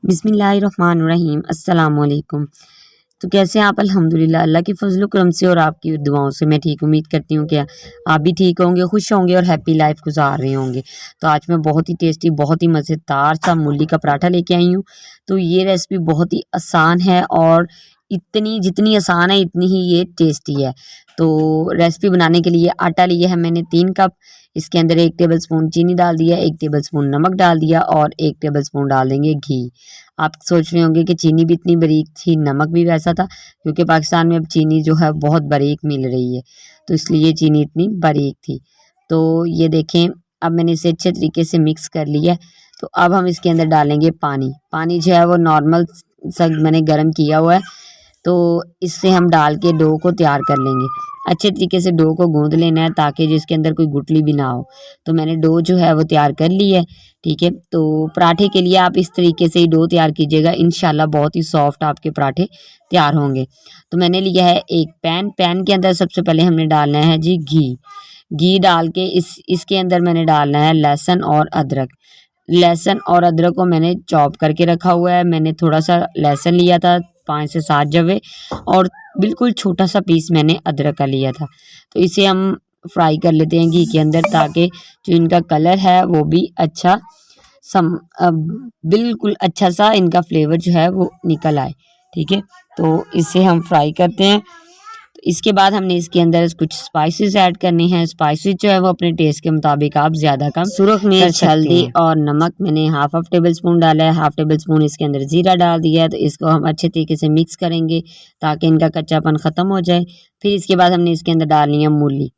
बिस्मिल्लाहिर्रहमानिर्रहीम अस्सलाम वालेकुम। तो कैसे हैं आप? अल्हम्दुलिल्लाह अल्लाह के फजल करम से और आपकी दुआओं से मैं ठीक। उम्मीद करती हूँ कि आप भी ठीक होंगे, खुश होंगे और हैप्पी लाइफ गुजार रहे होंगे। तो आज मैं बहुत ही टेस्टी, बहुत ही मज़ेदार सा मूली का पराठा लेके आई हूँ। तो ये रेसिपी बहुत ही आसान है और इतनी जितनी आसान है इतनी ही ये टेस्टी है। तो रेसिपी बनाने के लिए आटा लिया है मैंने 3 कप। इसके अंदर 1 टेबलस्पून चीनी डाल दिया, 1 टेबलस्पून नमक डाल दिया और 1 टेबलस्पून डाल देंगे घी। आप सोच रहे होंगे कि चीनी भी इतनी बारीक थी, नमक भी वैसा था, क्योंकि पाकिस्तान में अब चीनी जो है बहुत बारीक मिल रही है, तो इसलिए ये चीनी इतनी बारीक थी। तो ये देखें, अब मैंने इसे अच्छे तरीके से मिक्स कर लिया है। तो अब हम इसके अंदर डालेंगे पानी। पानी जो है वो नॉर्मल सा मैंने गर्म किया हुआ है। तो इससे हम डाल के डो को तैयार कर लेंगे। अच्छे तरीके से डो को गूंद लेना है ताकि जिसके अंदर कोई गुठली भी ना हो। तो मैंने डो जो है वो तैयार कर ली है, ठीक है। तो पराठे के लिए आप इस तरीके से ही डो तैयार कीजिएगा, इंशाल्लाह बहुत ही सॉफ्ट आपके पराठे तैयार होंगे। तो मैंने लिया है एक पैन। पैन के अंदर सबसे पहले हमने डालना है जी घी। घी डाल के इसके अंदर मैंने डालना है लहसुन और अदरक। लहसुन और अदरक को मैंने चॉप करके रखा हुआ है। मैंने थोड़ा सा लहसुन लिया था, 5 से 7 जवे, और बिल्कुल छोटा सा पीस मैंने अदरक का लिया था। तो इसे हम फ्राई कर लेते हैं घी के अंदर, ताकि जो इनका कलर है वो भी अच्छा बिल्कुल अच्छा सा इनका फ्लेवर जो है वो निकल आए, ठीक है। तो इसे हम फ्राई करते हैं। तो इसके बाद हमने इसके अंदर कुछ स्पाइसेस ऐड करने हैं। स्पाइसेस जो है वो अपने टेस्ट के मुताबिक आप ज़्यादा कम सुरख मिर्च, हल्दी और नमक मैंने हाफ टेबल स्पून डाला है। हाफ टेबल स्पून इसके अंदर ज़ीरा डाल दिया है। तो इसको हम अच्छे तरीके से मिक्स करेंगे ताकि इनका कच्चापन ख़त्म हो जाए। फिर इसके बाद हमने इसके अंदर डालनी है मूली।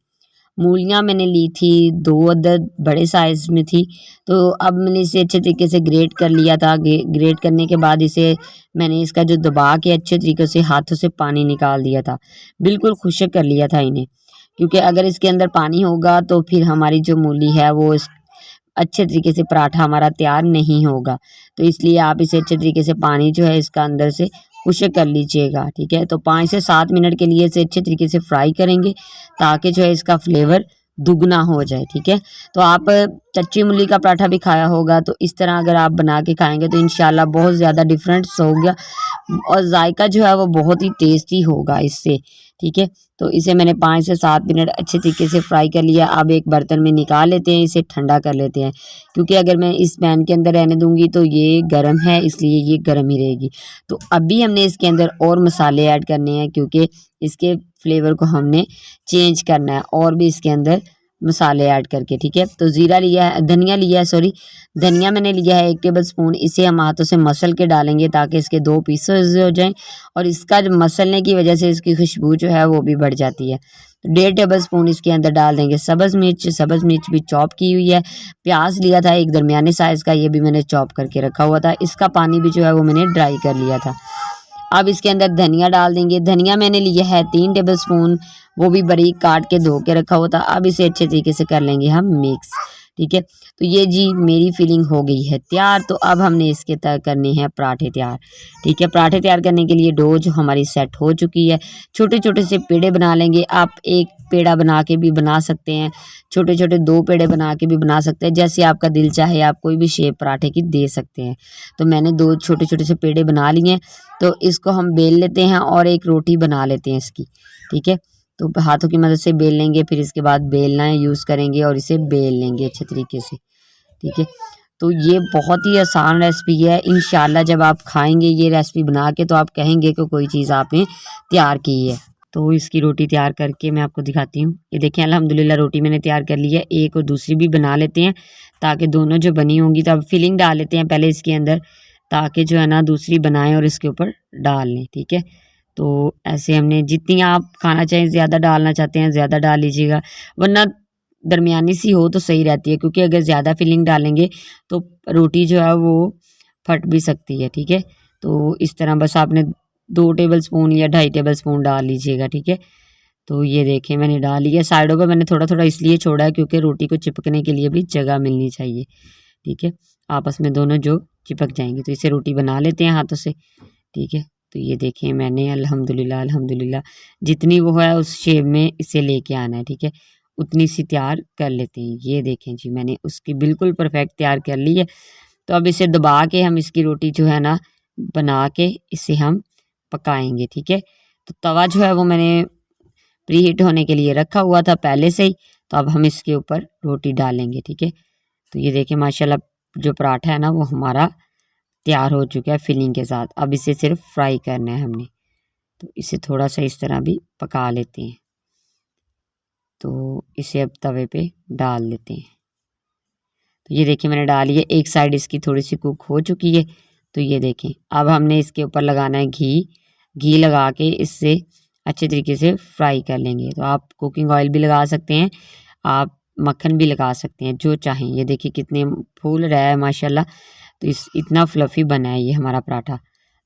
मूलियाँ मैंने ली थी 2 अदद, बड़े साइज़ में थी। तो अब मैंने इसे अच्छे तरीके से ग्रेट कर लिया था। ग्रेट करने के बाद इसे मैंने इसका जो दबा के अच्छे तरीके से हाथों से पानी निकाल दिया था, बिल्कुल खुश्क कर लिया था इन्हें, क्योंकि अगर इसके अंदर पानी होगा तो फिर हमारी जो मूली है वो अच्छे तरीके से पराठा हमारा तैयार नहीं होगा। तो इसलिए आप इसे अच्छे तरीके से पानी जो है इसका अंदर से खुश्क कर लीजिएगा, ठीक है। तो 5 से 7 मिनट के लिए इसे अच्छे तरीके से फ्राई करेंगे ताकि जो है इसका फ्लेवर दुगना हो जाए, ठीक है। तो आप कच्ची मूली का पराठा भी खाया होगा, तो इस तरह अगर आप बना के खाएंगे तो इंशाल्लाह बहुत ज़्यादा डिफरेंस होगा और जायका जो है वो बहुत ही टेस्टी होगा इससे, ठीक है। तो इसे मैंने 5 से 7 मिनट अच्छे तरीके से फ्राई कर लिया। अब एक बर्तन में निकाल लेते हैं, इसे ठंडा कर लेते हैं, क्योंकि अगर मैं इस पैन के अंदर रहने दूंगी तो ये गर्म है, इसलिए ये गर्म ही रहेगी। तो अभी हमने इसके अंदर और मसाले ऐड करने हैं, क्योंकि इसके फ्लेवर को हमने चेंज करना है और भी इसके अंदर मसाले ऐड करके, ठीक है। तो ज़ीरा लिया है, धनिया लिया है, सॉरी, धनिया मैंने लिया है 1 टेबल स्पून। इसे हम हाथों से मसल के डालेंगे ताकि इसके 2 पीसेस हो जाएं, और इसका जो मसलने की वजह से इसकी खुशबू जो है वो भी बढ़ जाती है। तो 1.5 टेबल स्पून इसके अंदर डाल देंगे सब्ज़ मिर्च। सब्ज़ मिर्च भी चॉप की हुई है। प्याज लिया था एक दरमियाने साइज़ का, ये भी मैंने चॉप करके रखा हुआ था। इसका पानी भी जो है वो मैंने ड्राई कर लिया था। अब इसके अंदर धनिया डाल देंगे। धनिया मैंने लिया है 3 टेबल स्पून, वो भी बारीक काट के धो के रखा हुआ था। अब इसे अच्छे तरीके से कर लेंगे हम मिक्स, ठीक है। तो ये जी मेरी फीलिंग हो गई है तैयार। तो अब हमने इसके तय करने हैं पराठे तैयार, ठीक है। पराठे तैयार करने के लिए डो जो हमारी सेट हो चुकी है, छोटे छोटे से पेड़े बना लेंगे। आप एक पेड़ा बना के भी बना सकते हैं, छोटे छोटे 2 पेड़े बना के भी बना सकते हैं, जैसे आपका दिल चाहे आप कोई भी शेप पराठे की दे सकते हैं। तो मैंने 2 छोटे छोटे से पेड़े बना लिए हैं। तो इसको हम बेल लेते हैं और एक रोटी बना लेते हैं इसकी, ठीक है। तो हाथों की मदद से बेल लेंगे, फिर इसके बाद बेलना यूज़ करेंगे और इसे बेल लेंगे अच्छे तरीके से, ठीक है। तो ये बहुत ही आसान रेसिपी है। इंशाल्लाह जब आप खाएंगे ये रेसिपी बना के तो आप कहेंगे कि कोई चीज़ आपने तैयार की है। तो इसकी रोटी तैयार करके मैं आपको दिखाती हूँ। ये देखें, अल्हम्दुलिल्लाह रोटी मैंने तैयार कर ली है। एक और दूसरी भी बना लेते हैं ताकि दोनों जो बनी होंगी, तो अब फिलिंग डाल लेते हैं पहले इसके अंदर, ताकि जो है ना दूसरी बनाएं और इसके ऊपर डाल लें, ठीक है। तो ऐसे हमने जितनी आप खाना चाहें, ज़्यादा डालना चाहते हैं ज़्यादा डाल लीजिएगा, वरना दरमियानी सी हो तो सही रहती है, क्योंकि अगर ज़्यादा फिलिंग डालेंगे तो रोटी जो है वो फट भी सकती है, ठीक है। तो इस तरह बस आपने 2 टेबल स्पून या 2.5 टेबल स्पून डाल लीजिएगा, ठीक है। तो ये देखें मैंने डाल लिया। साइडों पे मैंने थोड़ा थोड़ा इसलिए छोड़ा है क्योंकि रोटी को चिपकने के लिए भी जगह मिलनी चाहिए, ठीक है। आपस में दोनों जो चिपक जाएंगे। तो इसे रोटी बना लेते हैं हाथों से, ठीक है। तो ये देखें मैंने अल्हम्दुलिल्लाह अल्हम्दुलिल्लाह जितनी वो है उस शेप में इसे लेके आना है, ठीक है। उतनी सी तैयार कर लेते हैं। ये देखें जी मैंने उसकी बिल्कुल परफेक्ट तैयार कर ली है। तो अब इसे दबा के हम इसकी रोटी जो है ना बना के इसे हम पकाएंगे, ठीक है। तो तवा जो है वो मैंने प्री हीट होने के लिए रखा हुआ था पहले से ही, तो अब हम इसके ऊपर रोटी डालेंगे, ठीक है। तो ये देखिए माशाल्लाह जो पराठा है ना वो हमारा तैयार हो चुका है फिलिंग के साथ। अब इसे सिर्फ फ्राई करना है हमने, तो इसे थोड़ा सा इस तरह भी पका लेते हैं। तो इसे अब तवे पे डाल लेते हैं। तो ये देखिए मैंने डाली है, एक साइड इसकी थोड़ी सी कुक हो चुकी है। तो ये देखें अब हमने इसके ऊपर लगाना है घी लगा के इससे अच्छे तरीके से फ्राई कर लेंगे। तो आप कुकिंग ऑयल भी लगा सकते हैं, आप मक्खन भी लगा सकते हैं, जो चाहें। ये देखिए कितने फूल रहा है माशाल्लाह। तो इतना फ्लफ़ी बना है ये हमारा पराठा।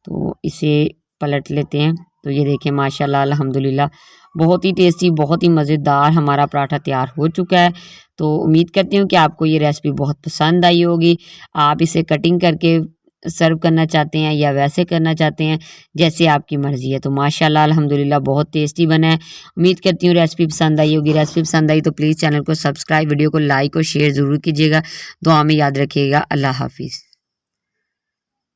तो इसे पलट लेते हैं। तो ये देखिए माशाल्लाह अल्हम्दुलिल्लाह बहुत ही टेस्टी, बहुत ही मज़ेदार हमारा पराठा तैयार हो चुका है। तो उम्मीद करती हूँ कि आपको ये रेसिपी बहुत पसंद आई होगी। आप इसे कटिंग करके सर्व करना चाहते हैं या वैसे करना चाहते हैं, जैसे आपकी मर्ज़ी है। तो माशाल्लाह अल्हम्दुलिल्लाह बहुत टेस्टी बना है। उम्मीद करती हूँ रेसिपी पसंद आई होगी। रेसिपी पसंद आई तो प्लीज़ चैनल को सब्सक्राइब, वीडियो को लाइक और शेयर ज़रूर कीजिएगा। दुआ में याद रखिएगा। अल्लाह हाफ़िज़।